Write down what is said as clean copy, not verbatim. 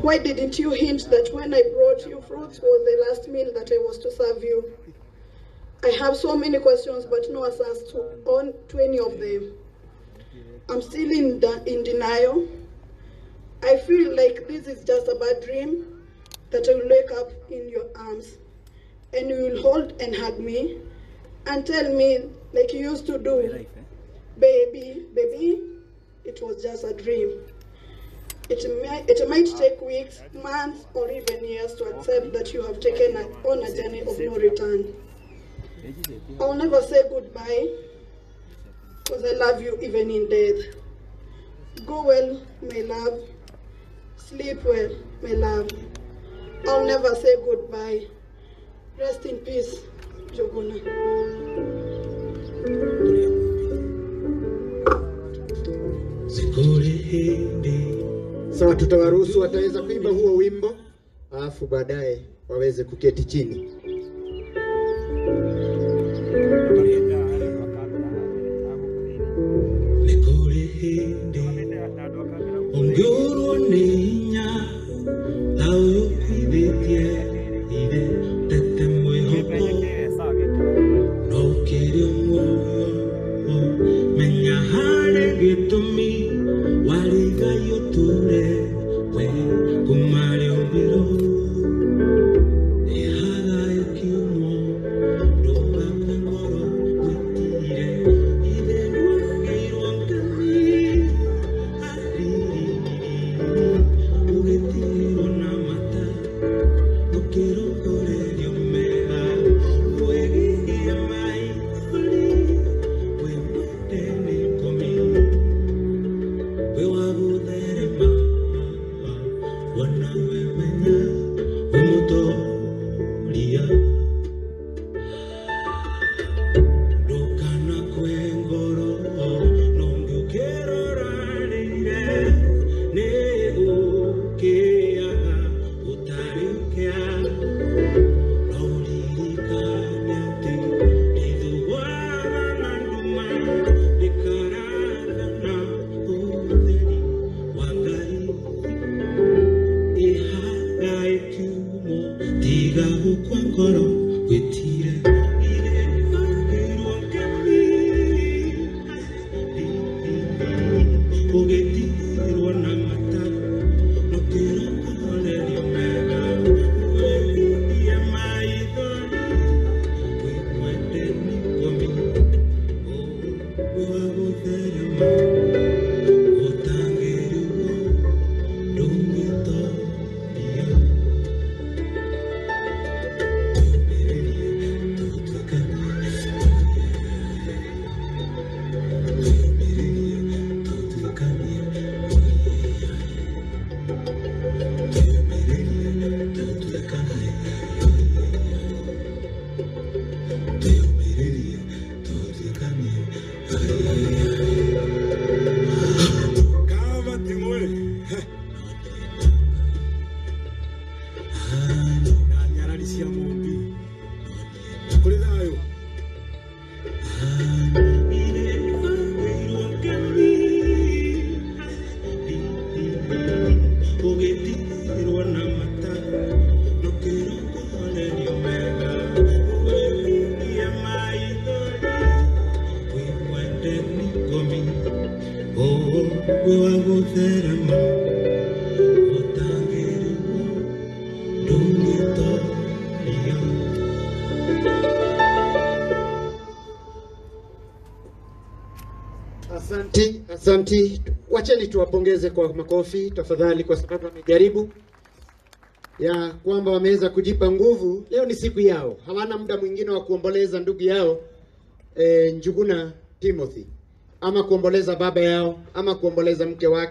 Why didn't you hint that when I brought you fruits was the last meal that I was to serve you? I have so many questions, but no answers to any of them. I'm still in denial. I feel like this is just a bad dream, that I will wake up in your arms and you will hold and hug me and tell me like you used to do, baby, it was just a dream. It might take weeks, months, or even years to accept that you have taken on a journey of no return. I'll never say goodbye, because I love you even in death. Go well, my love. Sleep well, my love. I'll never say goodbye. Rest in peace, Njuguna. Sawa, tutawaruhusu wataweza kuimba huo wimbo, alafu baadaye waweze kuketi chini. Asante, wacheni tuwapongeze kwa makofi tafadhali, kwa sababu wamejaribu ya kwamba wameweza kujipa nguvu. Leo ni siku yao, hawana muda mwingine wa kuomboleza ndugu yao Njuguna Timothy, ama kuomboleza baba yao, ama kuomboleza mke wake.